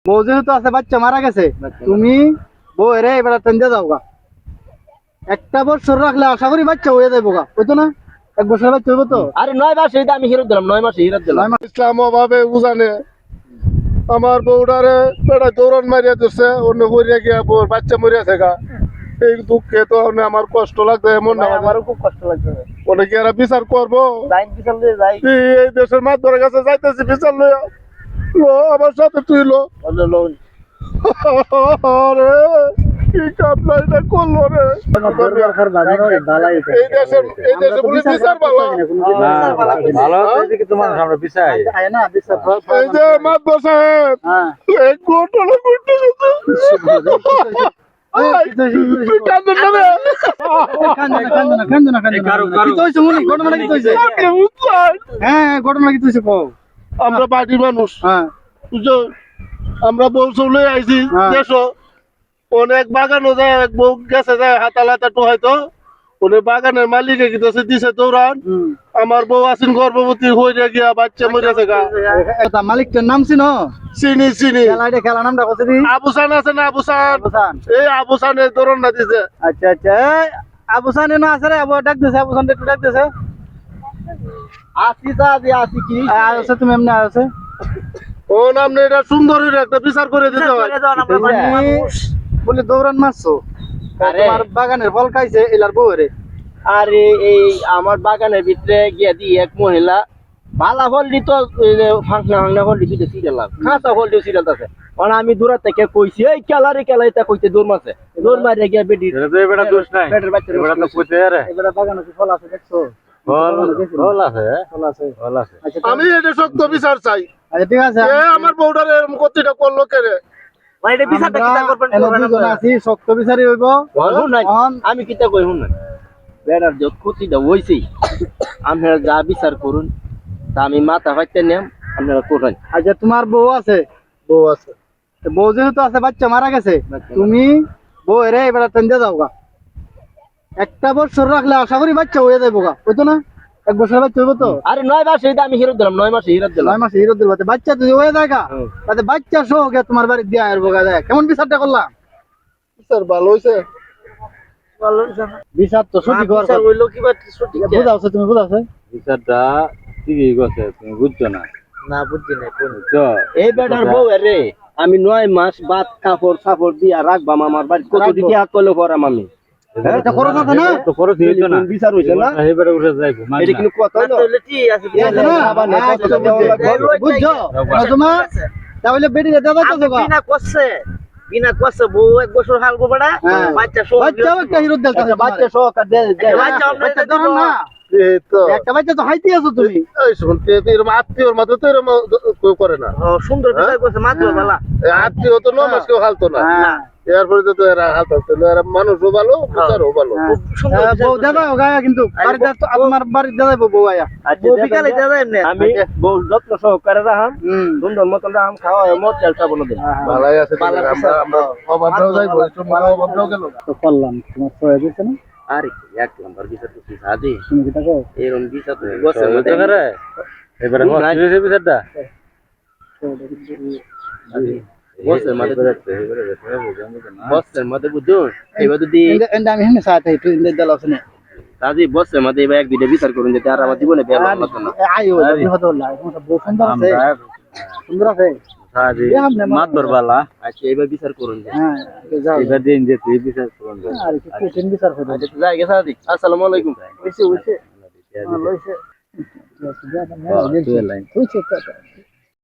বউ যেহেতু আছে বাচ্চা মারা গেছে, তুমি বউ এরে এবার টেন্ডে যাও গা। একটা বছর রাখলে আশা করি বাচ্চা হয়ে যাবো গা, বুঝতো না? এক বছর বাচ্চা হইব তো। আরে 9 মাস এইটা আমি হিরত দিলাম, 9 মাসে হিরত দিলাম। ইসলাম অভাবে উজানে আমার বউডারে বেড়া দৌড়ন মারিয়া দিচ্ছে, অন্য হইয়া গিয়া বউর বাচ্চা মরিয়া থাকা। এই দুঃখে তো আমার কষ্ট লাগছে, এমন না আমারও খুব কষ্ট লাগছে। অনেক এরা বিচার করবো। লাইন বিচার লয়ে যাই। এই দেশের মাধ্যমের কাছে যাইতেছি বিচার লইয়া। লো আমার সাথে তুই লো। আরে কি কামনা এটা করলো রে। এই দেশে বলে বিচার ভালো। ভালো হচ্ছে কি তোমার আমরা পিছাই এই যে মাতবর সাহেব, এই ঘটনা ঘটে গেছে। আমরা বাড়ির মানুষ, বুঝছো? আমরা বউ চলে আইছি দেশ, অনেক বাগানও যায়, এক বউ গেছে যায় হাতালাতা তো হয়তো ওদের বাগানের মালিকে গেছে দিছে দৌড়ান। আমার বউ আছেন গর্ভবতী হয়ে গিয়া বাচ্চা মরেছে গা। মালিকটার নাম চিনো? চিনি চিনি, খেলা নামটা কত? আবুসান আছে না? আবুসান, এই আবুসানের দৌড়ন না দিছে। আচ্ছা আচ্ছা, আবুসান না আছে রে, আবু ডাক দিছে, আবুসান একটু ডাক দিছে। আসি দাদি আসি কি আছে তুমি এমনি আছে ও নাম নেই, এটা সুন্দরীর একটা বিচার করে দিতে হয়। বলে দৌড়ান মারছো, তোমার বাগানের ফল খাইছে এলার বউ রে। আরে এই আমার বাগানের ভিতরে গিয়া দি এক মহিলা বালা ফল দিত, ফাঁকনা ফাঁকনা ফল দিত সিরিয়াল, খাঁচা ফল দিয়ে সিরিয়াল আছে। মানে আমি দূরা থেকে কইছি এই কেলারে কেলাইতা কইতে দৌড় মারছে, দৌড় মারে গিয়া বেডি বেটা দোষ নাই, পেটের বাচ্চা বেটা তো কইতে রে এবারে বাগানে কি ফল আছে দেখছো? ফল আছে, ফল আছে, ফল আছে। আচ্ছা আমি এটা সত্য বিচার চাই। আচ্ছা ঠিক আছে, এ আমার বউটার এরকম কতটা করলো কে রে? মানে এটা বিচারটা কিটা করবেন দুজন আছি, শক্ত বিচারই হইব। আমি কিতা কই শুন না, বেড়ার যে ক্ষতিটা হইছে আপনারা যা বিচার করুন, তা আমি মাথা ফাইতে নিয়াম, আপনারা করেন। আচ্ছা তোমার বউ আছে? বউ আছে। বউ যেহেতু আছে বাচ্চা মারা গেছে, তুমি বউ এরে এবার টেন্ডে যাও গা। একটা বছর রাখলে আশা করি বাচ্চা হয়ে যাবো গা, বুঝতো না? এক বছর বাচ্চা হইব তো। আরে 9 মাস এইটা আমি হিরত দিলাম, 9 মাসে হিরত দিলাম। 9 মাসে হিরো দিল, বাচ্চা যদি হয়ে যায় গা, তাতে বাচ্চা সহ গে তোমার বাড়ি দিয়া আসবো গা। কেমন বিচারটা করলাম? বিচার ভালো হয়েছে। বিচার তো সঠিক হওয়ার বিচার হইলো কি বা সঠিক বুঝাওছো, তুমি বুঝাছো? বিচারটা ঠিকই গেছে, তুমি বুঝছো না? না বুঝছি না কোন বুঝছো? এই বেটার বউ রে আমি 9 মাস বাদ কাপড় সাপড় দিয়া রাখবাম আমার বাড়ি, কত দিকে হাত করলে পরাম আমি। এটা করো কথা না, তো খরচ হইতো না, বিচার হইছে না, এবারে উঠে যাইবো এটা কিন্তু কথা হইলো ঠিক আছে বুঝছো? তোমার তাহলে বেটি দাদা তো গা বিনা কষ্ট বউ এক বছর হাল গো বড়া বাচ্চা সহ বাচ্চাও একটা হিরো দিল, বাচ্চা সহ দে বাচ্চা ধরো না, এই তো একটা বাচ্চা তো হাইতে আছো তুমি। এই শুনতে এরকম আত্মীয়র মাঝে তো এরকম করে না। সুন্দর বিচার করছে মাত্র বেলা। এই আত্মীয় তো 9 মাস কেউ হালতো না, এরপরে তো এরা হালতো। এরা মানুষও ভালো, বিচারও ভালো। খুব সুন্দর বউ দাদা গায়া, কিন্তু বাড়িতে তো আমার বাড়িতে দাদা বউ আয়া বউ বিকালে দাদা এমনি আমি বউ যত্ন সহকারে রাখাম, সুন্দর মতন রাখাম, খাওয়া মত চালটা বলে দেন। ভালাই আছে, আমরা অভাবটাও যাইবো, অভাবটাও গেল তো করলাম। তোমার সহায় দিচ্ছে না? আরে এক নম্বর বিচার তো সাদি তুমি কি থাকো এরকম বিচার তো বসে মধ্যে করে এবারে হচ্ছে বিচারটা বসের মধ্যে বসের মধ্যে বুঝছো এবার যদি এন্ড আমি হেনে সাথে একটু ইন্দে দল আছে না সাদি বসের মধ্যে এবার এক দুইটা বিচার করুন যেতে আর আমার জীবনে বিয়ে হতো না। আইও হতো না, তোমার বউ সুন্দর আছে, সুন্দর আছে সাজি মাতবর বালা। আচ্ছা এবার বিচার করুন। হ্যাঁ যাও, এবার দিন যে তুই বিচার করুন। আর কি কঠিন বিচার হবে। আচ্ছা তো যাই গে সাদি, আসসালামু আলাইকুম। হইছে হইছে লইছে